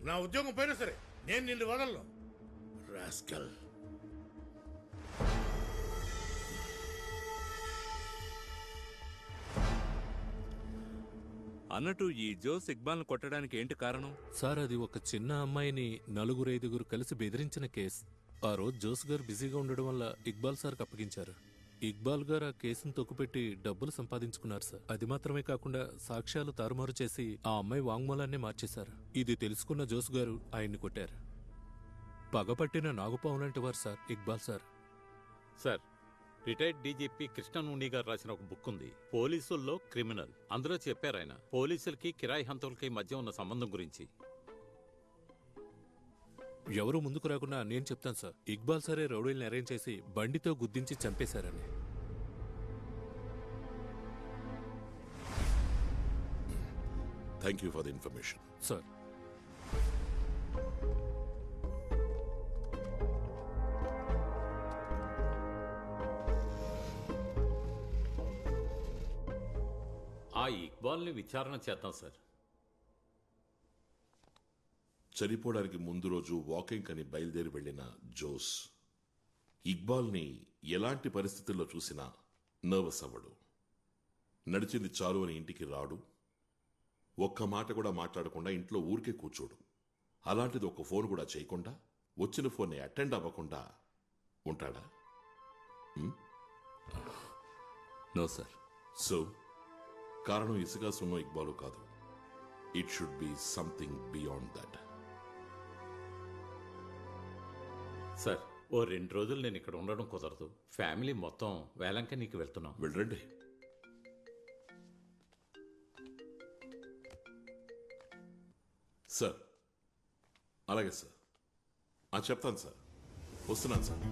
నా ఉద్యోగం పోయినా సరే నేను నిన్ను వదలను రాస్కల్. అన్నట్టు ఈ జోస్ ఇక్బాల్ను కొట్టడానికి ఏంటి కారణం? సార్, అది ఒక చిన్న అమ్మాయిని 4-5 కలిసి బెదిరించిన కేసు. ఆ రోజు జోస్ గారు బిజీగా ఉండడం వల్ల ఇక్బాల్ సార్కి అప్పగించారు. ఇక్బాల్ గారు ఆ కేసును తొక్కుపెట్టి డబ్బులు సంపాదించుకున్నారు సార్. అది మాత్రమే కాకుండా సాక్ష్యాలు తారుమారు చేసి ఆ అమ్మాయి వాంగ్మూలాన్నే మార్చేశారు. ఇది తెలుసుకున్న జోస్ గారు ఆయన్ని కొట్టారు. పగపట్టిన నాగుపావులాంటి వారు sir Iqbal sir. Sir, retired DGP Krishnanunni గారు రాసిన ఒక బుక్ ఉంది, పోలీసుల్లో క్రిమినల్. అందులో చెప్పారు ఆయన పోలీసులకి కిరాయి హంతకులకి మధ్య ఉన్న సంబంధం గురించి. ఎవరూ ముందుకు రాకుండా నేను చెప్తాను సార్. ఇక్బాల్ సారే రౌడీల్ని అరేంజ్ చేసి బండితో గుద్దించి చంపేశారని. Thank you for the information sir. ఆ ఇక్బాల్ని విచారణ చేద్దాం సార్. చనిపోవడానికి ముందు రోజు వాకింగ్ అని బయలుదేరి వెళ్లిన జోస్ ఇక్బాల్ని ఎలాంటి పరిస్థితుల్లో చూసినా నర్వస్ అవ్వడు. నడిచింది చాలు అని ఇంటికి రాడు. ఒక్క మాట కూడా మాట్లాడకుండా ఇంట్లో ఊరికే కూర్చోడు. అలాంటిది ఒక ఫోన్ కూడా చేయకుండా, వచ్చిన ఫోన్ని అటెండ్ అవ్వకుండా ఉంటాడా? No sir. సో కారణం ఇసుక సున్నో ఇక్బాలు కాదు. It should be something beyond that. Sir, ఓ 2 రోజులు నేను ఇక్కడ ఉండడం కుదరదు. ఫ్యామిలీ మొత్తం వేలంకనీకి వెళ్తున్నాం. వెళ్ళండి. సార్, అలాగే సార్. చెప్తాను సార్. వస్తున్నాను సార్.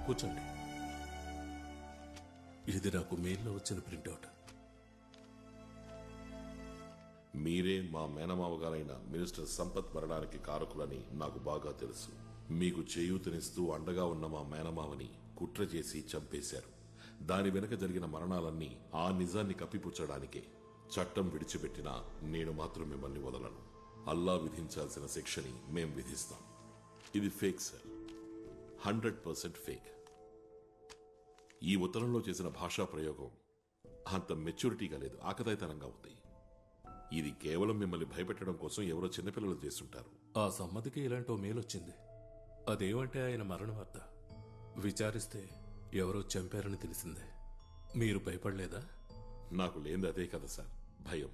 కూర్చోండి. ఇది నాకు మెయిల్లో వచ్చిన ప్రింట్అవుట్. మీరే మా మేనమావగారైన మినిస్టర్ సంపత్ మరణానికి కారకులని నాకు బాగా తెలుసు. మీకు చేయూతనిస్తూ అండగా ఉన్న మా మేనమావని కుట్ర చేసి చంపేశారు. దాని వెనుక జరిగిన మరణాలన్నీ ఆ నిజాన్ని కప్పిపుచ్చడానికే. చట్టం విడిచిపెట్టినా నేను మాత్రం మిమ్మల్ని వదలను. అల్లా విధించాల్సిన శిక్షని మేం విధిస్తాం. ఇది ఫేక్ సార్, 100% ఫేక్. ఈ ఉత్తరంలో చేసిన భాషా ప్రయోగం అంత మెచ్యూరిటీగా లేదు, ఆకతాయితనంగా ఉంది. ఇది కేవలం మిమ్మల్ని భయపెట్టడం కోసం ఎవరో చిన్నపిల్లలు చేస్తుంటారు. ఆ సమ్మతికి ఇలాంటి ఓ మెయిల్ వచ్చింది. అదేమంటే ఆయన మరణ వార్త. విచారిస్తే ఎవరో చంపారని తెలిసిందే. మీరు భయపడలేదా? నాకు లేనిది అదే కదా సార్, భయం.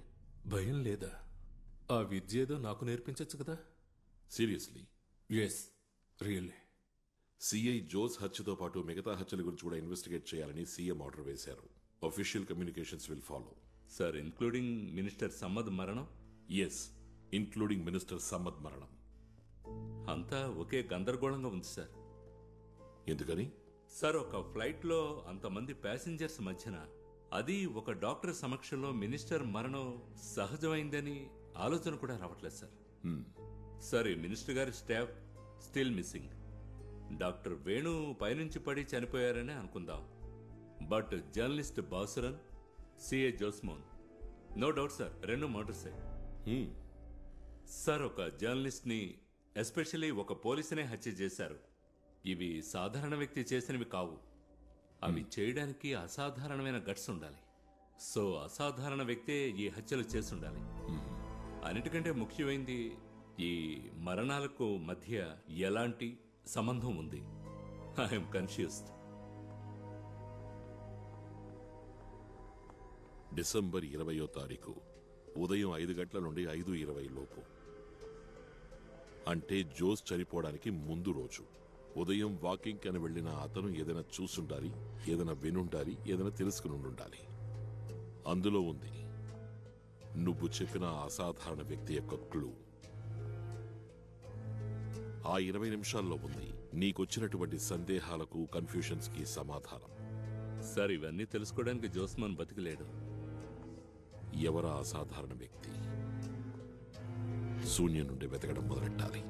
భయం లేదా? ఆ విద్య ఏదో నాకు నేర్పించచ్చు కదా. Seriously? Yes, really. CI Jose హత్యతో పాటు మిగతా హత్యల గురించి కూడా ఇన్వెస్టిగేట్ చేయాలని సీఎం ఆర్డర్ వేశారు. Official communications will follow. Sir, including minister Sammad మరణం? ఎస్, ఇన్క్లూడింగ్ మినిస్టర్ సమ్మద్ మరణం. అంతా ఒకే గందరగోళంగా ఉంది సార్. ఎందుకని? సార్, ఒక ఫ్లైట్లో అంతమంది ప్యాసింజర్స్ మధ్యన, అది ఒక డాక్టర్ సమక్షంలో మినిస్టర్ మరణం సహజమైందని ఆలోచన కూడా రావట్లేదు సార్. సార్, ఈ మినిస్టర్ గారి staff still missing. Doctor Venu పైనుంచి పడి చనిపోయారని అనుకుందాం. But journalist Bhasuran, CI Josmon, no doubt sir, 2 మర్డర్సే. సార్, ఒక జర్నలిస్ట్ ని, ఎస్పెషల్లీ ఒక పోలీసునే హత్య చేశారు. ఇవి సాధారణ వ్యక్తి చేసినవి కావు. అవి చేయడానికి అసాధారణమైన గట్స్ ఉండాలి. సో అసాధారణ వ్యక్తే ఈ హత్యలు చేసుండాలి. అన్నిటికంటే ముఖ్యమైంది, ఈ మరణాలకు మధ్య ఎలాంటి సంబంధం ఉంది? I'm confused. డిసెంబర్ 20వ తారీఖు ఉదయం 5 గంటల నుండి 5:20 లోపు, అంటే జోస్ చనిపోవడానికి ముందు రోజు ఉదయం వాకింగ్ అని వెళ్లిన అతను ఏదైనా చూసుండాలి, ఏదైనా వినుండాలి, ఏదైనా తెలుసుకుని ఉండాలి. అందులో ఉంది నువ్వు చెప్పిన అసాధారణ వ్యక్తి యొక్క క్లూ. ఆ 20 నిమిషాల్లో ఉంది నీకొచ్చినటువంటి సందేహాలకు, కన్ఫ్యూషన్స్ కి సమాధానం. సార్, ఇవన్నీ తెలుసుకోవడానికి జోస్మాన్ బతికిలేడు. ఎవరా అసాధారణ వ్యక్తి? శూన్యం నుండి వెతకడం మొదలెట్టాలి.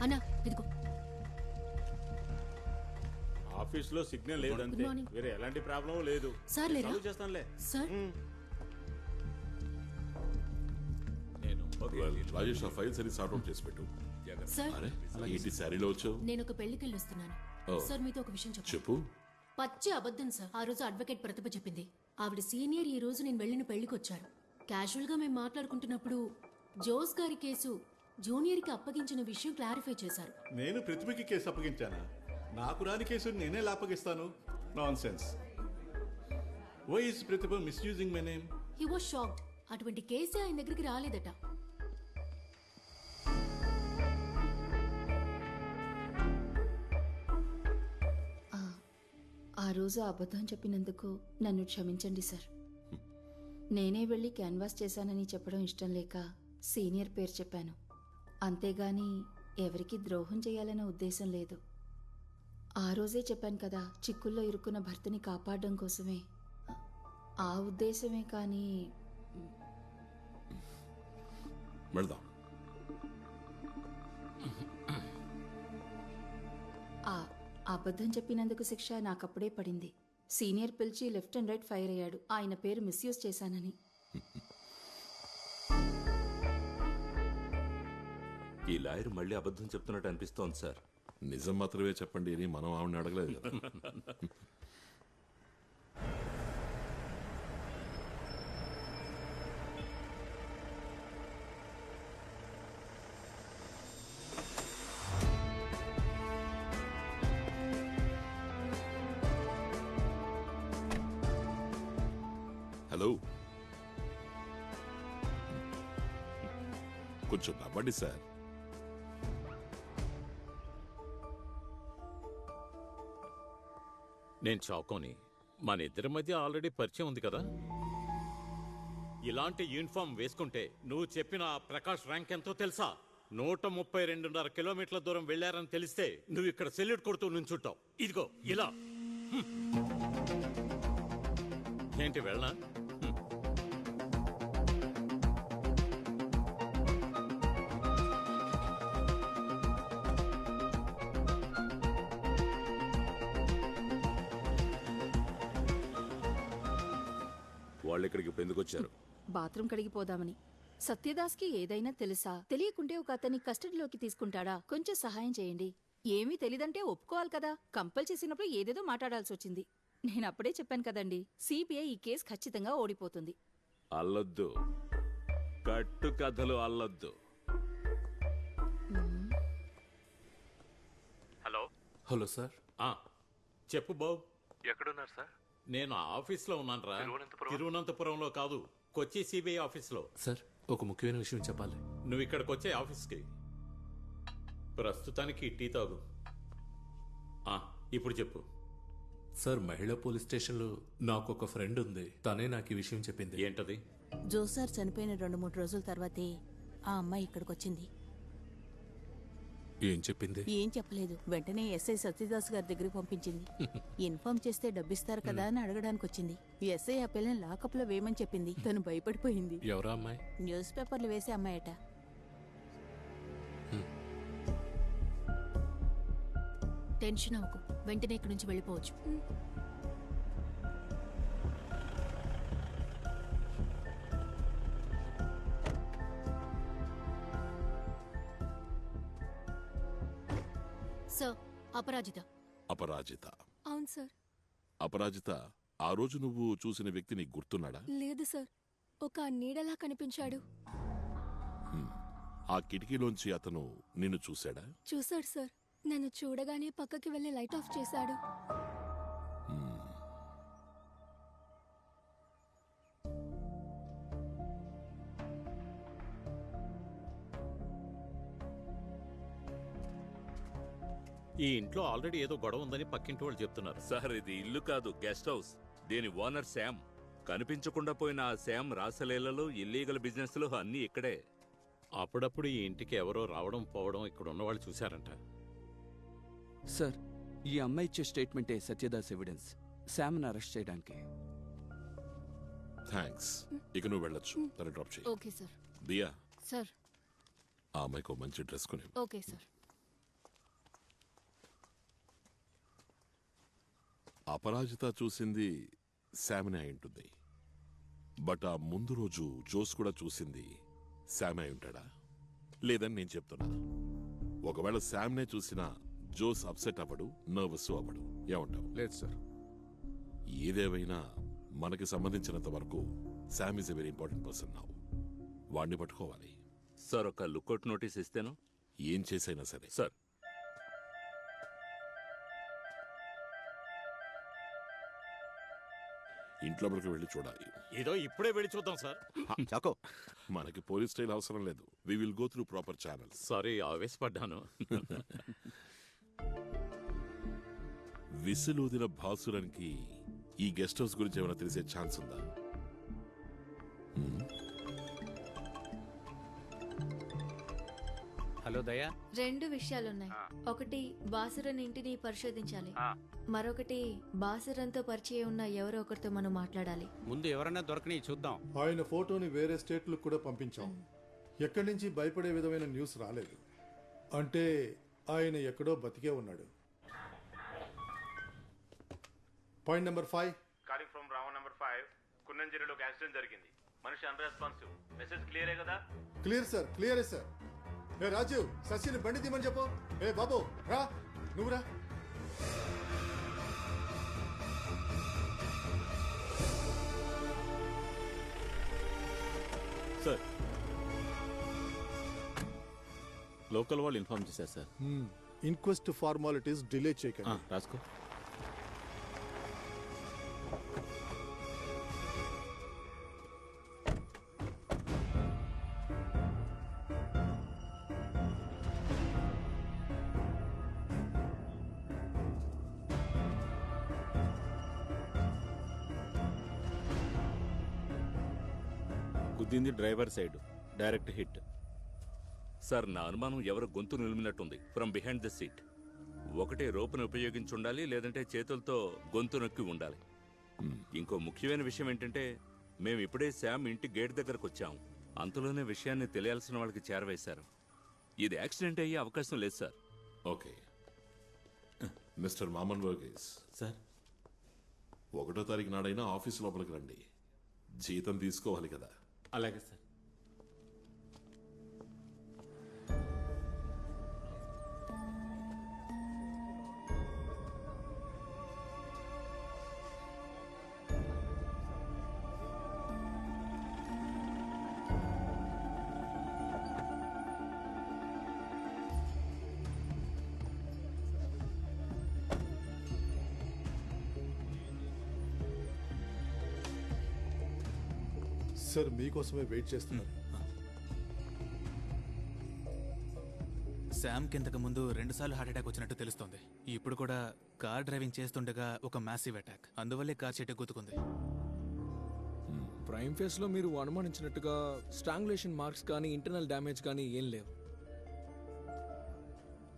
అన్నా ఇదిగో. ఆఫీస్ లో సిగ్నల్ లేదంతే, గుడ్ మార్నింగ్. వేరే ఎలాంటి ప్రాబ్లం లేదు. సార్ లేరా? సాల్వ్ చేస్తానులే. సార్ రాజేష్ ఆ ఫైల్స్ అని సార్ట్ అవుట్ చేసి పెట్టు. సార్ అరే ఏంటి శారీలో వచ్చావు? నేను ఒక పెళ్లికెళ్ళి వస్తున్నాను. సార్ మీతో ఒక విషయం చెప్పు. పచ్చి అబద్ధం సార్. ఆ రోజు అడ్వకేట్ ప్రతిభ చెప్పింది. ఆవిడ సీనియర్. ఈ రోజు నేను వెళ్ళిన పెళ్లికి వచ్చారు. క్యాజువల్ గా మేము మాట్లాడుకుంటున్నప్పుడు జోస్ గారి కేసు జూనియర్ కి అప్పగించిన విషయం క్లారిఫై చేశారు. నేను ప్రతిభకి కేసు అప్పగించానా? నాకు రాని కేసు నేనే అప్పగిస్తాను? Nonsense. Why is Prathibha misusing my name? He was shocked. అటువంటి కేసే ఆయన దగ్గరికి రాలేదట. ఆ రోజు అబద్ధం చెప్పినందుకు నన్ను క్షమించండి సార్. నేనే వెళ్ళి క్యాన్వాస్ చేశానని చెప్పడం ఇష్టం లేక సీనియర్ పేరు చెప్పాను. అంతేగాని ఎవరికి ద్రోహం చేయాలనే ఉద్దేశం లేదు. ఆ రోజే చెప్పాను కదా, చిక్కుల్లో ఇరుక్కున్న భర్తని కాపాడడం కోసమే. ఆ ఉద్దేశమే కానీ వెళ్దాం. అబద్ధం చెప్పినందుకు శిక్ష నాకప్పుడే పడింది. సీనియర్ పిలిచి లెఫ్ట్ అండ్ రైట్ ఫైర్ అయ్యాడు. ఆయన పేరు మిస్యూజ్ చేశానని. ఈ లాయర్ మళ్ళీ అబద్ధం చెప్తున్నట్టు అనిపిస్తోంది సార్. నిజం మాత్రమే చెప్పండి అని మనం ఆవిడని అడగలేదు కదా. హలో, కొంచెం నవ్వండి సార్. నేను చౌకోని. మన ఇద్దరి మధ్య ఆల్రెడీ పరిచయం ఉంది కదా. ఇలాంటి యూనిఫామ్ వేసుకుంటే నువ్వు చెప్పిన ఆ ప్రకాష్ ర్యాంక్ ఎంతో తెలుసా? 132.5 కిలోమీటర్ల దూరం వెళ్లారని తెలిస్తే నువ్వు ఇక్కడ సెల్యూట్ కొడుతూ నుంచుంటావు. ఇదిగో ఇలా. ఏంటి వెళ్ళనా? వాళ్ళు ఇక్కడికి ఇప్పుడు ఎందుకు వచ్చారు? బాత్రూమ్ కడిగిపోదామని. సత్యదాస్కి ఏదైనా తెలుసా? తెలియకుంటే ఒక అతన్ని కస్టడీలోకి తీసుకుంటాడా? కొంచెం సహాయం చేయండి. ఏమీ తెలీదంటే ఒప్పుకోవాలి కదా. కంపల్ చేసినప్పుడు ఏదేదో మాట్లాడాల్సి వచ్చింది. నేను అప్పుడే చెప్పాను కదండి, సిబిఐ ఈ కేసు ఖచ్చితంగా ఓడిపోతుంది. అల్లొద్దు, కట్టు కథలు అల్లొద్దు. హలో. Hello sir. చెప్పు బాబు. ఎక్కడున్నారు సార్? నేను ఆఫీస్లో ఉన్నాను రా. తిరువనంతపురంలో కాదు, కొచ్చి సిబిఐ ఆఫీస్లో. సార్, ఒక ముఖ్యమైన విషయం చెప్పాలి. నువ్వు ఇక్కడికి వచ్చే ఆఫీస్కి. ప్రస్తుతానికి టీ తాగు. ఇప్పుడు చెప్పు. సార్, మహిళా పోలీస్ స్టేషన్లో నాకు ఒక ఫ్రెండ్ ఉంది. తనే నాకు ఈ విషయం చెప్పింది. ఏంటది? జోసార్ చనిపోయిన 2-3 రోజుల తర్వాతే ఆ అమ్మాయి ఇక్కడికి వచ్చింది. ఏం చెప్పింది? ఏం చెప్పలేదు. వెంటనే ఎస్ఐ సత్యదాస్ గారి దగ్గరికి పంపించింది. ఇన్ఫార్మ్ చేస్తే డబ్బిస్తారు కదా అని అడగడానికి వచ్చింది. ఎస్ఐ ఆ పిల్లని లాకప్ లో వేయమని చెప్పింది. తను భయపడిపోయింది. ఎవరా అమ్మాయి? న్యూస్ పేపర్లు వేసే అమ్మాయట. టెన్షన్ అవ్వకు, వెంటనే ఇక్కడి నుంచి వెళ్ళిపోవచ్చు. సార్, అపరాజిత. అపరాజిత? అవును సార్. అపరాజిత, ఆ రోజు నువ్వు చూసిన వ్యక్తి నీకు గుర్తున్నాడా? లేదు సార్, ఒక నీడలా కనిపించాడు. ఆ కిటికీలోంచి అతను నిన్ను చూశాడా? చూశాడు సార్. నన్ను చూడగానే పక్కకి వెళ్ళి లైట్ ఆఫ్ చేశాడు. ఈ ఇంట్లో ఆల్రెడీ ఏదో గొడవ ఉందని పక్కింటి వాళ్ళు చెప్తున్నారు. సార్, ఇది ఇల్లు కాదు, గెస్ట్ హౌస్. దీని ఓనర్ శామ్. కనిపించకుండా పోయిన ఆ శామ్ రాసలీలలు, ఇల్లీగల్ బిజినెస్లు అన్నీ ఇక్కడే. అప్పుడప్పుడు ఈ ఇంటికి ఎవరో రావడం పోవడం ఇక్కడ ఉన్నవాళ్ళు చూశారంట. సార్, ఈ అమ్మాయి ఇచ్చే స్టేట్మెంటే సత్యదాస్ ఎవిడెన్స్ శామ్ని అరెస్ట్ చేయడానికి. థ్యాంక్స్. ఇక నువ్వు వెళ్ళొచ్చు. తన డ్రాప్ చేయి. Okay sir. దియా, సార్. ఆ అమ్మాయికి మంచి డ్రెస్ కొని. Okay sir. అపరాజిత చూసింది శామ్నే అయి ఉంటుంది. బట్ ఆ ముందు రోజు జోస్ కూడా చూసింది శామ్ అయి ఉంటాడా లేదని నేను చెప్తున్నా. ఒకవేళ శామ్నే చూసినా జోస్ అప్సెట్ అవ్వడు, నర్వస్ అవ్వడు. ఏమంటావు? లేదు సార్. ఏదేవైనా మనకి సంబంధించినంత వరకు Sam is a very important person now. వాడిని పట్టుకోవాలి. సార్, ఒక లుక్అవుట్ నోటీస్ ఇస్తేను? ఏం చేసైనా సరే. సార్, ఇంట్లోకి వెళ్ళి చూడాలి. ఏదో ఇప్పుడే వెళ్ళి చూద్దాం సార్. చాకో, మనకి పోలీస్ స్టైల్ అవసరం లేదు. We will go through proper channels. Sorry, ఆవేశపడ్డాను. విసులూదిన భాసురానికి ఈ గెస్ట్ హౌస్ గురించి ఏమైనా తెలిసే ఛాన్స్ ఉందా? హలో దయా. 2 విషయాలున్నాయి. ఒకటి బాసురన్ ఇంటిని పరిశోధించాలి. మరొకటి బాసురన్తో పరిచయం ఉన్న ఎవరో ఒకరితో మనం మాట్లాడాలి. ముందు ఎవరన్నా దొరకని చూద్దాం. ఆయన ఫోటోని వేరే స్టేట్లకు కూడా పంపించాం. ఎక్కడి నుంచి భయపడే విధమైన న్యూస్ రాలేదు. అంటే ఆయన ఎక్కడో బతికే ఉన్నాడు. Point number 5. Calling from Ravan number 5. కున్నంజిరిలో ఒక యాక్సిడెంట్ జరిగింది. మనిషి అన్రెస్పాన్సివ్. మెసేజ్ క్లియరే కదా? క్లియర్ సార్, క్లియరే సార్. ఏ రాజీవ్, శశిని బండి తీమని చెప్పు. ఏ బాబు రా, నువ్వు రా. సార్, లోకల్ వాళ్ళు ఇన్ఫార్మ్ చేశారు సార్. ఇన్క్వెస్ట్ ఫార్మాలిటీస్ డిలే చేయకండి. రాసుకో. గుద్దింది driver side, direct hit. Sir, నా అనుమానం ఎవరు గొంతు నిలిమినట్టుంది. From behind the seat. ఒకటే రోపును ఉపయోగించి ఉండాలి, లేదంటే చేతులతో గొంతు నొక్కి ఉండాలి. ఇంకో ముఖ్యమైన విషయం ఏంటంటే, మేము ఇప్పుడే శామ్ ఇంటి గేట్ దగ్గరకు వచ్చాం. అంతలోనే విషయాన్ని తెలియాల్సిన వాళ్ళకి చేరవేశారు. ఇది యాక్సిడెంట్ అయ్యే అవకాశం లేదు sir. Okay mister మామన్ Verghese sir, 1వ తారీఖు నాడైనా ఆఫీస్ లోపలికి రండి. జీతం తీసుకోవాలి కదా. అలాగే సార్. సార్, మీకోసమే వెయిట్ చేస్తున్నాను. శామ్ కిందకు ముందు 2 సార్లు హార్ట్ అటాక్ వచ్చినట్టు తెలుస్తోంది. ఇప్పుడు కూడా కార్ డ్రైవింగ్ చేస్తుండగా ఒక మ్యాసివ్ అటాక్. అందువల్లే కార్ చెట్టు గుద్దుకుంది. ప్రైమ్ ఫేస్ లో మీరు అనుమానించినట్టుగా స్ట్రాంగులేషన్ మార్క్స్ కానీ ఇంటర్నల్ డ్యామేజ్ కానీ ఏం లేవు.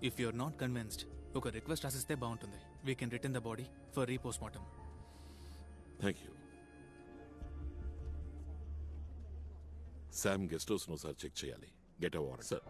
ఇఫ్ యూఆర్ నాట్ కన్విన్స్డ్, ఒక రిక్వెస్ట్ రాసిస్తే బాగుంటుంది. We can return the body for repost mortem. Thank you. Sam guest house ఒకసారి చెక్ చేయాలి. Get a warrant. సార్,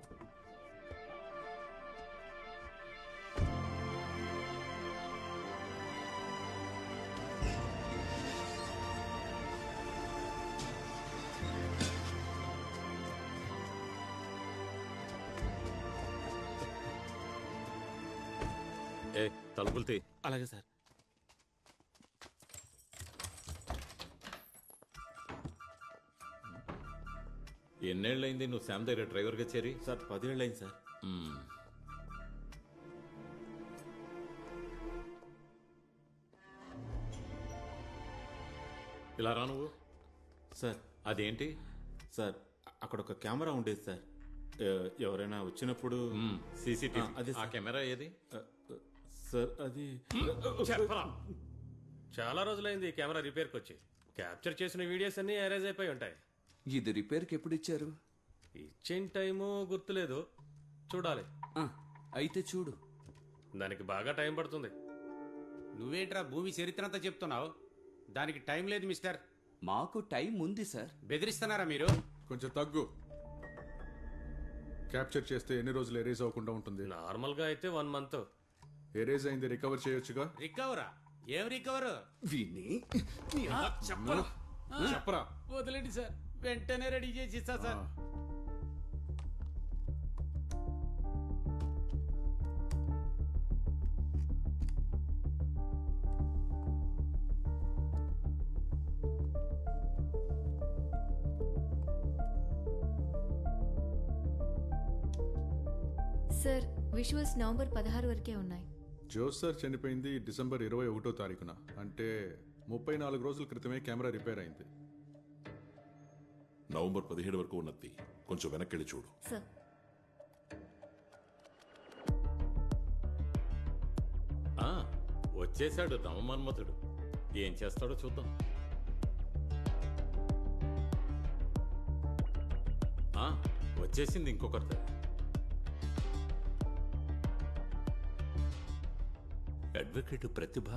ఏ తలుపులు తీ. అలాగే సార్. ఎన్నేళ్ళైంది నువ్వు శామ్ దగ్గర డ్రైవర్గా చేరి? సార్, 10 ఏళ్ళైంది సార్. ఇలా రా నువ్వు. సార్, అదేంటి? సార్, అక్కడ ఒక కెమెరా ఉండేది సార్. ఎవరైనా వచ్చినప్పుడు సీసీటీవీ. అదే ఆ కెమెరా ఏది? సార్, అది చెప్పరా. చాలా రోజులైంది ఈ కెమెరా రిపేర్కి వచ్చి. క్యాప్చర్ చేసిన వీడియోస్ అన్ని అరేంజ్ అయిపోయి ఉంటాయి. ఇది రిపేర్కి ఎప్పుడు ఇచ్చారు? ఇచ్చిన టైము గుర్తులేదు, చూడాలి. అయితే చూడు. దానికి బాగా టైం పడుతుంది. నువ్వేంట్రా భూమి చరిత్ర అంతా చెప్తున్నావు? దానికి టైం లేదు మిస్టర్. మాకు టైం ఉంది సార్. బెదిరిస్తున్నారా మీరు? కొంచెం తగ్గు. క్యాప్చర్ చేస్తే ఎన్ని రోజులు ఎరేజ్ అవ్వకుండా ఉంటుంది? నార్మల్గా అయితే 1 మంత్. ఎరేజ్ అయింది రికవర్ చేయొచ్చుగా. రికవరా? ఏం రికవర్ విని చెప్పరా చెప్పరా వదిలేండి సార్, వెంటనే రెడీ చేసి ఇస్తా సార్. సార్ విజువల్స్ నవంబర్ 16 వరకే ఉన్నాయి. జోస్ సార్ చనిపోయింది డిసెంబర్ 21వ తారీఖున, అంటే 34 రోజుల క్రితమే కెమెరా రిపేర్ అయింది. నవంబర్ 17 వరకు ఉన్నది, కొంచెం వెనక్కి చూడు. సార్ వచ్చేశాడు నవమన్మథుడు. ఏం చేస్తాడో చూద్దాం. వచ్చేసింది ఇంకొకరితో. అడ్వకేట్ ప్రతిభ